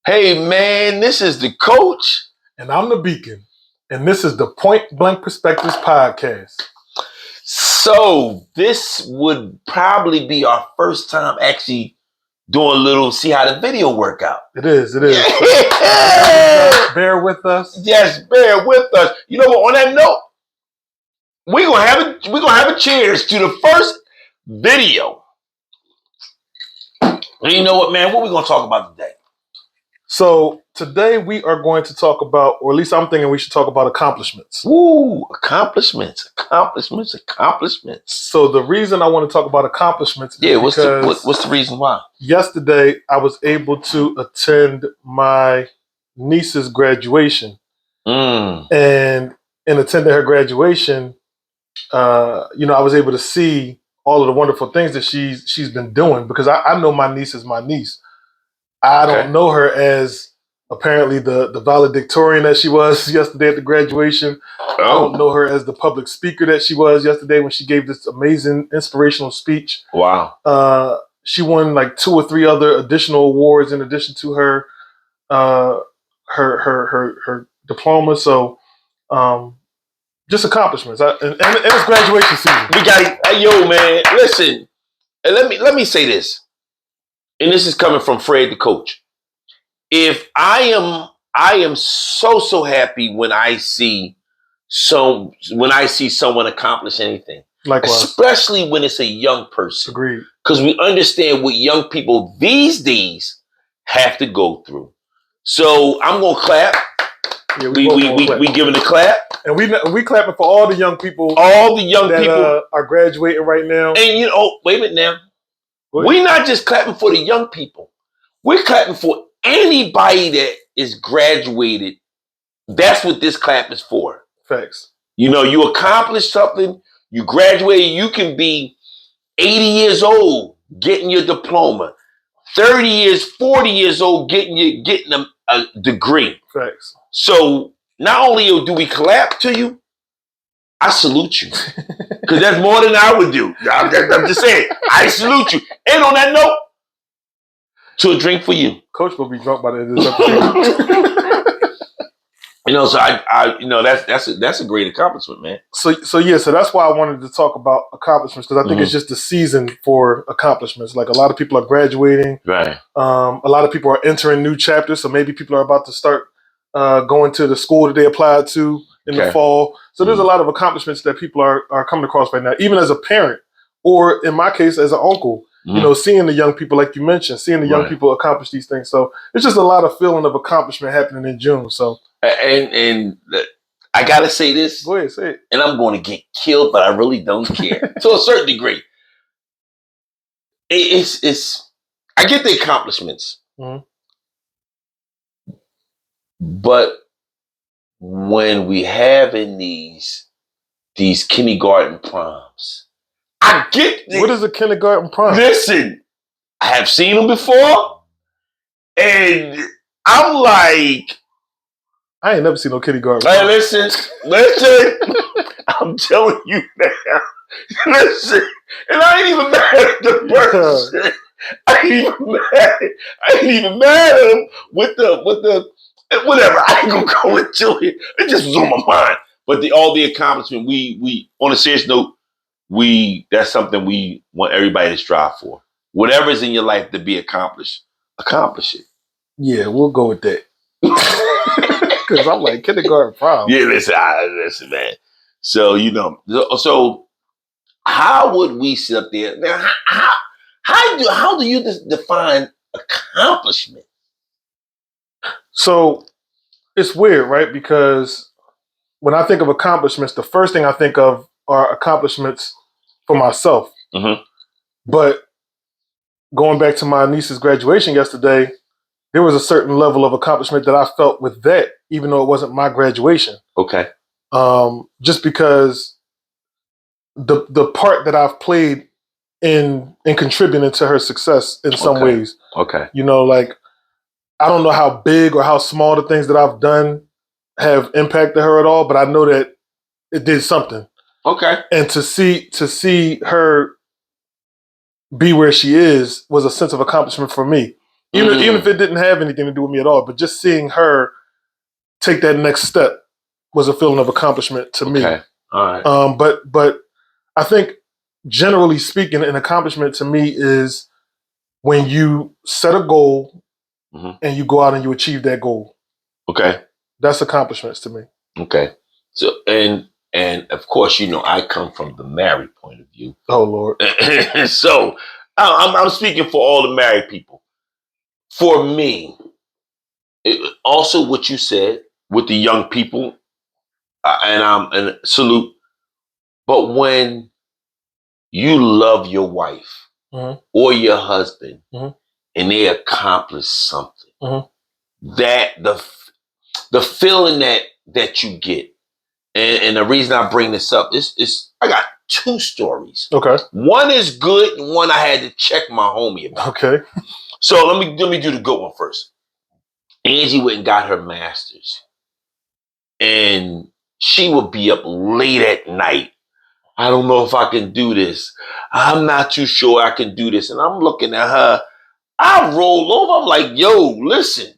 Hey man, this is the coach. And I'm the Beacon. And this is the Point Blank Perspectives podcast. So this would probably be our first time actually doing a little, see how the video work out. It is. Yeah. Bear with us. Yes, bear with us. You know what? On that note, we're gonna have a cheers to the first video. And you know what, man? What we gonna talk about today? So today we are going to talk about, or at least I'm thinking we should talk about accomplishments. Woo, accomplishments. So the reason I want to talk about accomplishments is what's the reason why? Yesterday I was able to attend my niece's graduation. And in attending her graduation, I was able to see all of the wonderful things that she's been doing, because I know my niece is my niece. I don't know her as apparently the valedictorian that she was yesterday at the graduation. I don't know her as the public speaker that she was yesterday when she gave this amazing inspirational speech. Wow. She won like 2 or 3 other additional awards in addition to her her diploma. So just accomplishments. And it's graduation season. We got yo man. Listen, and let me say this. And this is coming from Fred the coach. If I am so happy when I see someone accomplish anything. Likewise. Especially when it's a young person. Agreed. Because we understand what young people these days have to go through. So I'm gonna clap. Yeah, we giving a clap. And we clapping for all the young people. All the young that, people are graduating right now. And wait a minute now. We're not just clapping for the young people. We're clapping for anybody that is graduated. That's what this clap is for. Facts. You accomplished something. You graduated. You can be 80 years old getting your diploma. 30 years, 40 years old getting a degree. Facts. So not only do we clap to you, I salute you. Because that's more than I would do. I'm just saying, I salute you. And on that note, to a drink for you. Coach will be drunk by the end of this episode. So that's a great accomplishment, man. So that's why I wanted to talk about accomplishments, because I think it's just the season for accomplishments. Like, a lot of people are graduating. Right. A lot of people are entering new chapters. So maybe people are about to start going to the school that they applied to in the fall. So there's a lot of accomplishments that people are coming across right now, even as a parent, or in my case, as an uncle. Seeing the young people, like you mentioned, seeing the young people accomplish these things. So it's just a lot of feeling of accomplishment happening in June. So and I gotta say this. Go ahead, say it. And I'm going to get killed, but I really don't care. To a certain degree, it's I get the accomplishments, but when we have in these kindergarten proms, I get what is a kindergarten prom? Listen, I have seen them before, and I'm like, I ain't never seen no kindergarten prom. Hey, listen. I'm telling you now. Listen, and I ain't even mad at the person. I ain't even mad at him with the whatever. I ain't gonna go into it. It just was on my mind. But all the accomplishment, we on a serious note, that's something we want everybody to strive for. Whatever's in your life to be accomplished, accomplish it. Yeah, we'll go with that. Because I'm like, kindergarten prom. Yeah, listen, man. So so how would we sit up there now? How do you define accomplishment? So it's weird, right? Because when I think of accomplishments, the first thing I think of are accomplishments for myself. But going back to my niece's graduation yesterday, there was a certain level of accomplishment that I felt with that, even though it wasn't my graduation. Okay. Just because the part that I've played in contributing to her success in some ways. Okay. Like, I don't know how big or how small the things that I've done have impacted her at all, but I know that it did something. Okay. And to see her be where she is was a sense of accomplishment for me. Even if it didn't have anything to do with me at all, but just seeing her take that next step was a feeling of accomplishment to me. All right. But I think generally speaking, an accomplishment to me is when you set a goal and you go out and you achieve that goal. Okay. That's accomplishments to me. Okay. So and of course, I come from the married point of view. Oh Lord. So I'm speaking for all the married people. For me, also what you said with the young people, and salute. But when you love your wife or your husband and they accomplish something, that the feeling that you get, and the reason I bring this up is I got two stories. Okay. One is good, and one I had to check my homie about. Okay. So let me do the good one first. Angie went and got her master's, and she would be up late at night. I don't know if I can do this. I'm not too sure I can do this. And I'm looking at her. I roll over. I'm like, yo, listen,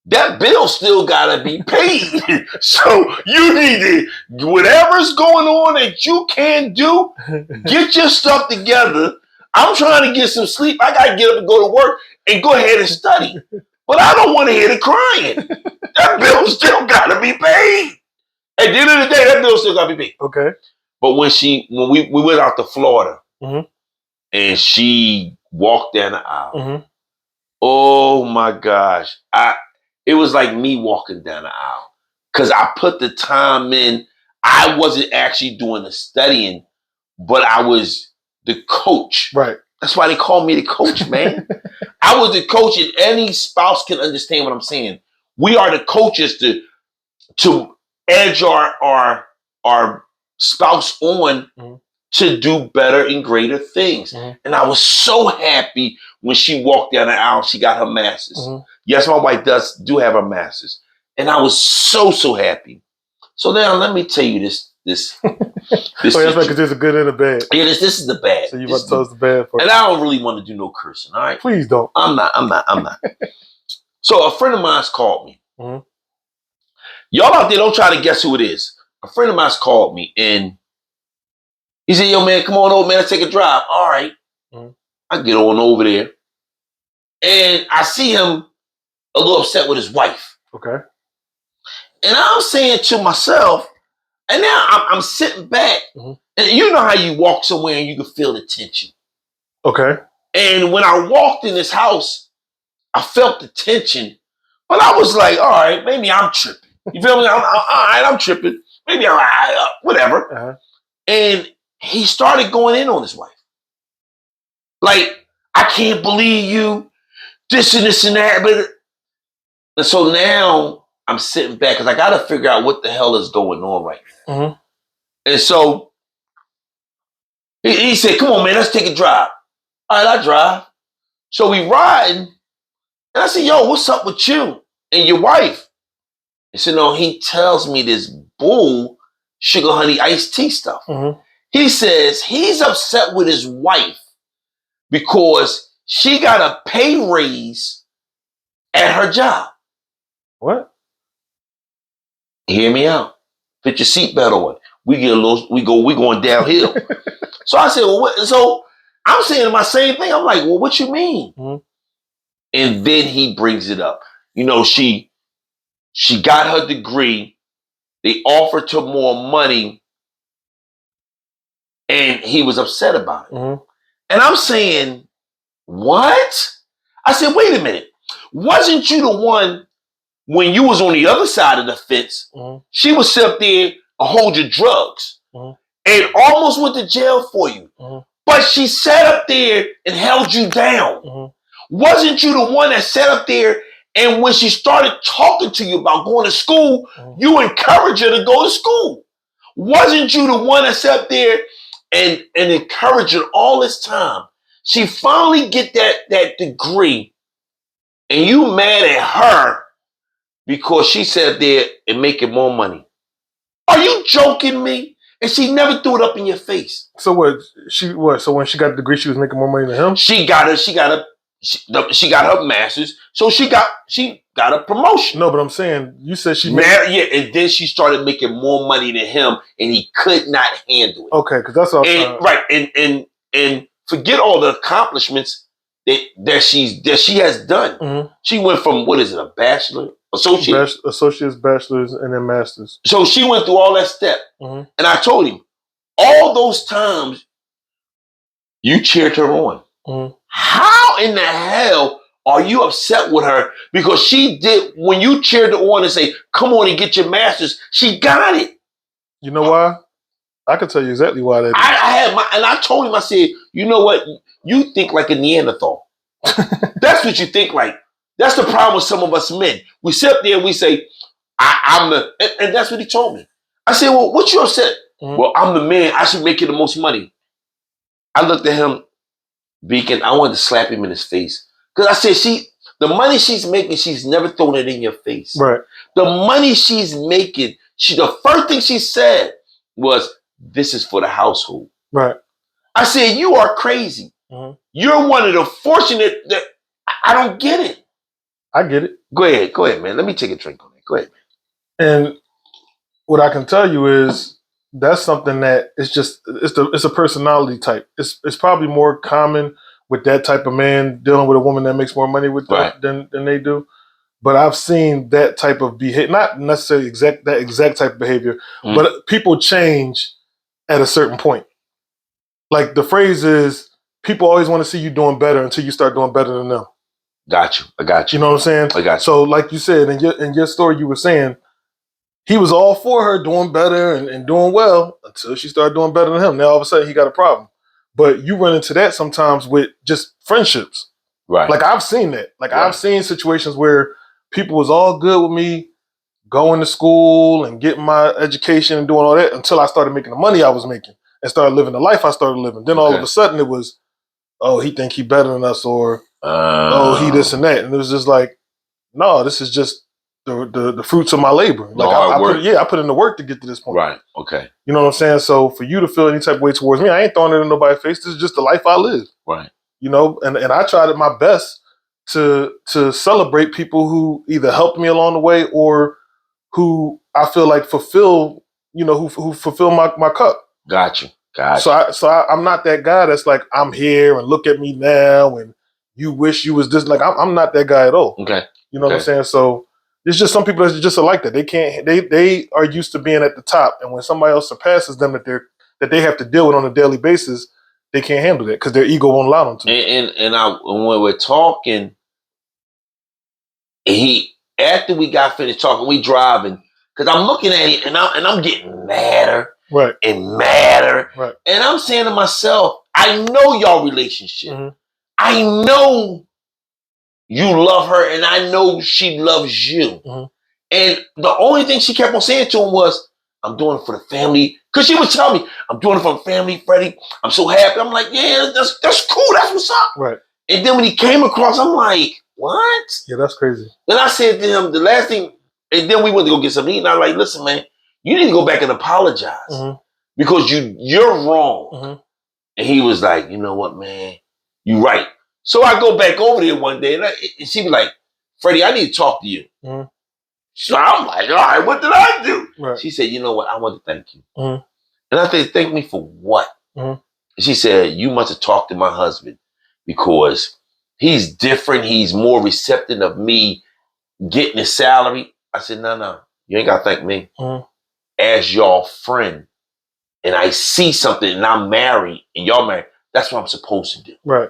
that bill still gotta be paid. So you need to, whatever's going on that you can't do, get your stuff together. I'm trying to get some sleep. I gotta get up and go to work and go ahead and study. But I don't want to hear the crying. That bill still gotta be paid. At the end of the day, that bill still gotta be paid. Okay. But when we went out to Florida and she walked down the aisle, oh my gosh, it was like me walking down the aisle because I put the time in. I wasn't actually doing the studying, but I was the coach. Right. That's why they call me the coach, man. I was the coach, and any spouse can understand what I'm saying. We are the coaches to edge our spouse on to do better and greater things. And I was so happy when she walked down the aisle. She got her master's. Yes, my wife do have her master's. And I was so happy. So now let me tell you this. Oh, that's like there's a good and a bad. Yeah, this is the bad. So you about to tell us the bad part. And I don't really want to do no cursing, all right? Please don't. I'm not. So a friend of mine's called me. Y'all out there, don't try to guess who it is. A friend of mine's called me and he said, yo, man, come on over, man. Let's take a drive. All right. I get on over there. And I see him a little upset with his wife. Okay. And I'm saying to myself, and now I'm sitting back. And you know how you walk somewhere and you can feel the tension. Okay. And when I walked in this house, I felt the tension. But I was like, all right, maybe I'm tripping. You feel me? All right, I'm tripping. Maybe I'm whatever. And he started going in on his wife. Like, I can't believe you, this and this and that. And so now I'm sitting back because I got to figure out what the hell is going on right now. And so he said, come on, man, let's take a drive. All right, I drive. So we riding. And I said, yo, what's up with you and your wife? He said, no, he tells me this bull sugar honey iced tea stuff. He says he's upset with his wife because she got a pay raise at her job. What? Hear me out. Put your seatbelt on. We going downhill. So I said, well, what? So I'm saying my same thing. I'm like, well, what you mean? And then he brings it up. You know, she got her degree. They offered her more money. And he was upset about it. And I'm saying, what? I said, wait a minute. Wasn't you the one when you was on the other side of the fence? She was sit up there and hold your drugs and almost went to jail for you. But she sat up there and held you down. Wasn't you the one that sat up there and when she started talking to you about going to school, you encouraged her to go to school? Wasn't you the one that sat up there and encouraged her all this time? She finally get that degree and you mad at her because she sat there and making more money. Are you joking me? And she never threw it up in your face. So what? So when she got the degree, she was making more money than him? She got a she got her master's, so she got a promotion. No, but I'm saying you said she made. And then she started making more money than him, and he could not handle it. Okay, because that's what I'm right. And forget all the accomplishments that she has done. Mm-hmm. She went from a bachelor, associates, bachelors, and then masters. So she went through all that step, and I told him all those times you cheered her on. Mm-hmm. How in the hell are you upset with her because she did when you cheered her on and say, "Come on and get your master's"? She got it. You know why? I can tell you exactly why that is. I told him, I said, you know what? You think like a Neanderthal. That's what you think like. That's the problem with some of us men. We sit up there and we say, and that's what he told me. I said, well, what you upset? Mm-hmm. Well, I'm the man. I should make you the most money. I looked at him, Beacon. I wanted to slap him in his face. Because I said, the money she's making, she's never thrown it in your face. Right. The money she's making, the first thing she said was, this is for the household. Right. I said, you are crazy. Mm-hmm. You're one of the fortunate that I don't get it. I get it. Go ahead, man. Let me take a drink on it. Go ahead, man. And what I can tell you is that's something that it's a personality type. It's probably more common with that type of man dealing with a woman that makes more money with them than they do. But I've seen that type of behavior, not necessarily that exact type of behavior, but people change at a certain point. Like the phrase is, people always want to see you doing better until you start doing better than them. Got you. I got you. You know what I'm saying? I got you. So like you said, in your story, you were saying he was all for her doing better and doing well until she started doing better than him. Now all of a sudden he got a problem. But you run into that sometimes with just friendships. Right. Like I've seen that. Like I've seen situations where people was all good with me going to school and getting my education and doing all that until I started making the money I was making and started living the life I started living. Then all of a sudden it was, oh, he think he better than us, or oh, he this and that. And it was just like, no, this is just the fruits of my labor. Like I put in the work to get to this point. Right. Okay. You know what I'm saying? So for you to feel any type of way towards me, I ain't throwing it in nobody's face. This is just the life I live. Right. You know, and I tried my best to celebrate people who either helped me along the way or who I feel like fulfill, who fulfill my cup. Got you. So I'm not that guy that's like, I'm here and look at me now and you wish you was this. Like I'm not that guy at all. Okay. You know what I'm saying? So there's just some people that just are like that. They are used to being at the top, and when somebody else surpasses them that they have to deal with on a daily basis, they can't handle that because their ego won't allow them to. And when we're talking, after we got finished talking, we driving because I'm looking at it and I'm getting madder. Right. And madder. Right. And I'm saying to myself, I know y'all relationship. Mm-hmm. I know you love her and I know she loves you. Mm-hmm. And the only thing she kept on saying to him was, I'm doing it for the family. Because she would tell me, I'm doing it for the family, Freddie. I'm so happy. I'm like, yeah, that's cool. That's what's up. Right. And then when he came across, I'm like, what? Yeah, that's crazy. Then I said to him, the last thing, and then we went to go get something to eat. And I was like, listen, man, you need to go back and apologize. Mm-hmm. Because you're wrong. Mm-hmm. And he was like, you know what, man? You're right. So I go back over there one day and she was like, Freddie, I need to talk to you. Mm-hmm. So I'm like, all right, what did I do? Right. She said, you know what? I want to thank you. Mm-hmm. And I said, thank me for what? Mm-hmm. She said, you must have talked to my husband because he's different. He's more receptive of me getting his salary. I said, no, you ain't got to thank me. Mm-hmm. As your friend, and I see something and I'm married and y'all married, that's what I'm supposed to do. Right.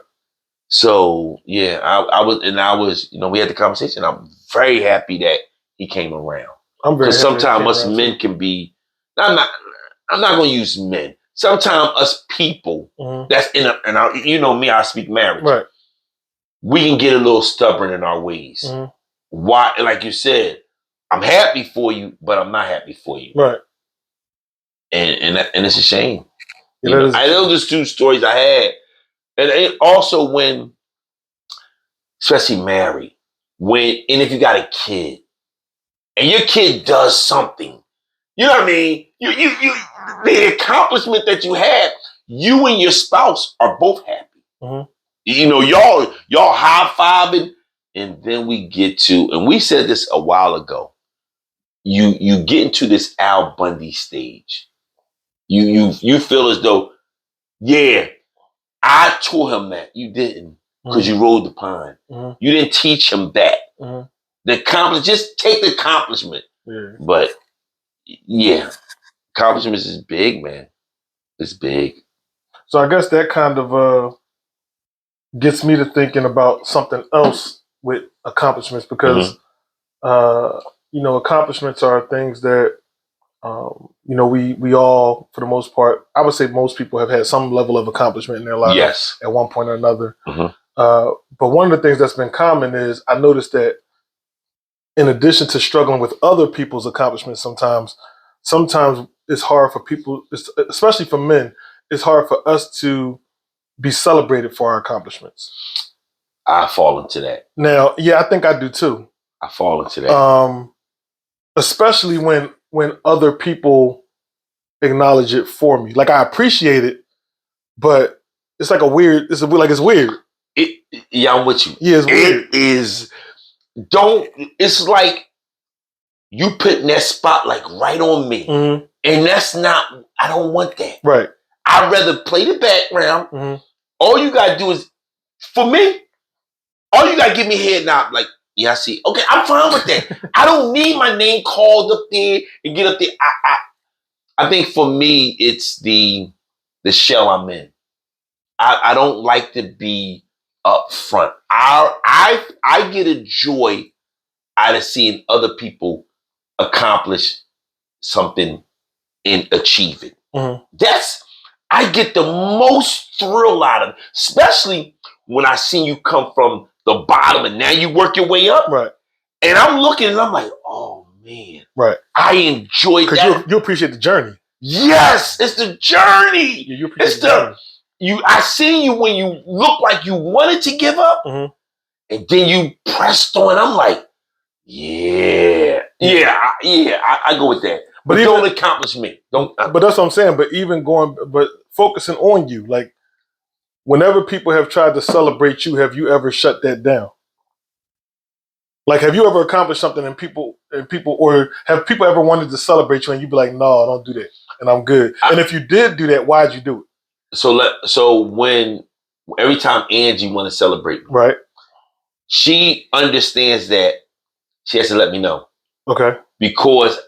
So, yeah, I was, we had the conversation. I'm very happy that he came around. I'm very happy. Because sometimes us men can be, I'm not going to use men. Sometimes us people, that's me, I speak marriage. Right. We can get a little stubborn in our ways. Mm-hmm. Why? Like you said, I'm happy for you, but I'm not happy for you. Right. And it's a shame. Yeah, I know there's two stories I had. And also when, especially married, and if you got a kid, and your kid does something, you know what I mean? You the accomplishment that you had, you and your spouse are both happy. Mm-hmm. You know, y'all high-fiving, and then we get to, and we said this a while ago, you get into this Al Bundy stage. You feel as though, yeah, I taught him that. You didn't, because you rode the pine. You didn't teach him that. Just take the accomplishment. Yeah. But yeah, accomplishments is big, man. It's big. So I guess that kind of gets me to thinking about something else with accomplishments, because accomplishments are things that we all, for the most part, I would say most people have had some level of accomplishment in their lives at one point or another. But one of the things that's been common is I noticed that in addition to struggling with other people's accomplishments, sometimes it's hard for people, especially for men, it's hard for us to be celebrated for our accomplishments. I fall into that. Now, yeah, I think I do too. I fall into that. Especially when other people acknowledge it for me. Like, I appreciate it, but it's like it's weird. Yeah, I'm with you. Yeah, it's weird. It is. It's like you putting that spotlight right on me. And that's not, I don't want that. Right. I'd rather play the background. All you gotta do is, for me, all you gotta give me a head nod, like, yeah, I see. Okay, I'm fine with that. I don't need my name called up there and get up there. I think for me, it's the shell I'm in. I don't like to be up front. I get a joy out of seeing other people accomplish something and achieve it. I get the most thrill out of it, especially when I see you come from the bottom and now you work your way up. Right. And I'm looking and I'm like, oh man. Right. I enjoy that. Because you appreciate the journey. Yes, it's the journey. Yeah, you appreciate the journey. I see you when you look like you wanted to give up, and then you pressed on. I'm like, I go with that. But don't accomplish me. Don't. But that's what I'm saying. But focusing on you, like, whenever people have tried to celebrate you, have you ever shut that down? Like, have you ever accomplished something or have people ever wanted to celebrate you and you be like, no, don't do that, and I'm good. And if you did do that, why'd you do it? So when every time Angie want to celebrate me, right, she understands that she has to let me know. Okay. Because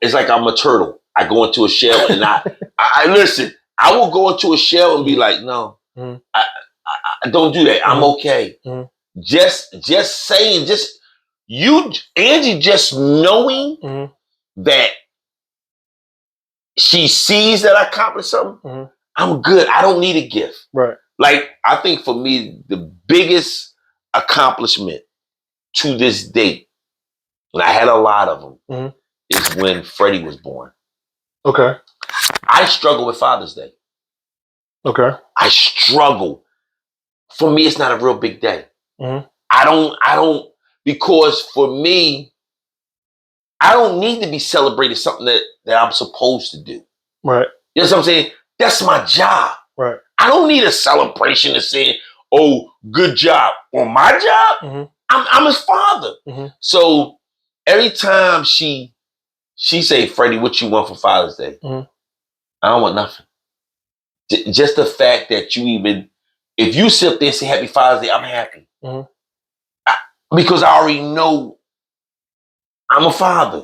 it's like I'm a turtle. I go into a shell and I listen. I will go into a shell and be like, no, I don't do that. I'm okay. Just saying, Angie, just knowing that she sees that I accomplished something, I'm good. I don't need a gift. Right. Like, I think for me, the biggest accomplishment to this date, and I had a lot of them, is when Freddie was born. Okay. I struggle with Father's Day. Okay. I struggle. For me, it's not a real big day. I don't, because for me, I don't need to be celebrated something that I'm supposed to do. Right. You know what I'm saying? That's my job. Right. I don't need a celebration to say, oh, good job. On my job, I'm his father. So every time she say, Freddie, what you want for Father's Day? I don't want nothing. Just the fact that if you sit there and say Happy Father's Day, I'm happy. Because I already know I'm a father.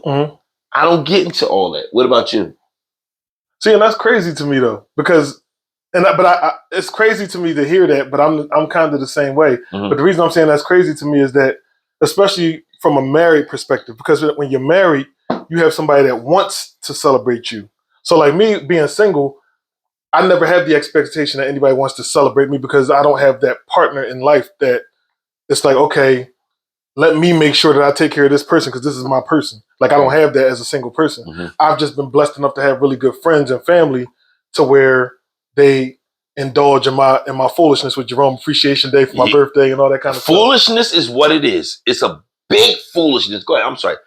I don't get into all that. What about you? See, and that's crazy to me though, because it's crazy to me to hear that, but I'm kind of the same way. But the reason I'm saying that's crazy to me is that, especially from a married perspective, because when you're married, you have somebody that wants to celebrate you. So like me being single, I never had the expectation that anybody wants to celebrate me, because I don't have that partner in life that it's like, okay, let me make sure that I take care of this person because this is my person. Like, I don't have that as a single person. I've just been blessed enough to have really good friends and family to where they indulge in my foolishness with Jerome Appreciation Day for my birthday and all that kind of foolishness is what it is. It's a big foolishness. Go ahead. I'm sorry.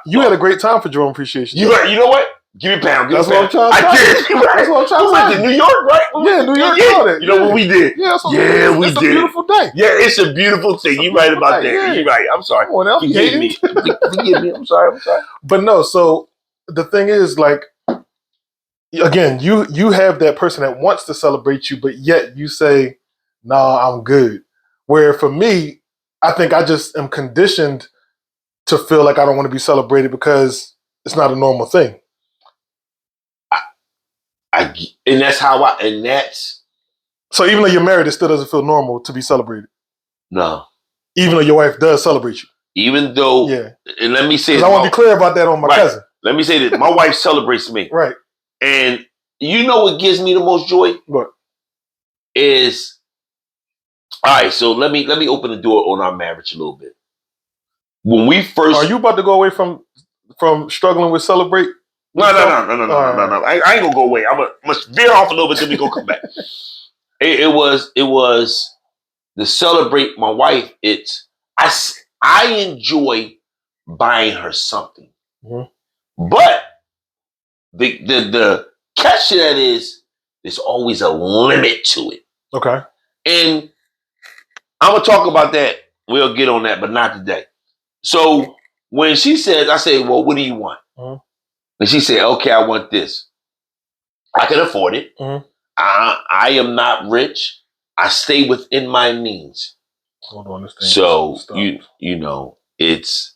You had a great time for Jerome Appreciation Day. You know what? Give me a pound. That's what I'm trying to I did. Right. That's what I'm trying We to went say. to New York, right? Yeah, New York. Yeah. It. You know what we did? Yeah, we did. It's a beautiful day. Yeah, it's a beautiful thing. You're right about that. Yeah. You're right. I'm sorry. Come on now, Forgive me. Forgive me. I'm sorry. But no, so the thing is, like, again, you have that person that wants to celebrate you, but yet you say, "Nah, I'm good." Where for me, I think I just am conditioned to feel like I don't want to be celebrated because it's not a normal thing. And that's how that's. So even though you're married, it still doesn't feel normal to be celebrated. No. Even though your wife does celebrate you. Even though, yeah. And let me say, because I want to be clear about that on my cousin. Let me say this: my wife celebrates me, right? And you know what gives me the most joy? What is? All right, so let me open the door on our marriage a little bit. When we first, are you about to go away from struggling with celebrate? No. I ain't gonna go away. I'm gonna veer off a little bit, then we gonna come back. It was to celebrate my wife. I enjoy buying her something, but the catch to that is there's always a limit to it. Okay, and I'm gonna talk about that. We'll get on that, but not today. So when she says, I say, "Well, what do you want?" And she said, "Okay, I want this. I can afford it. I am not rich. I stay within my means." Hold on, this thing. So you know, it's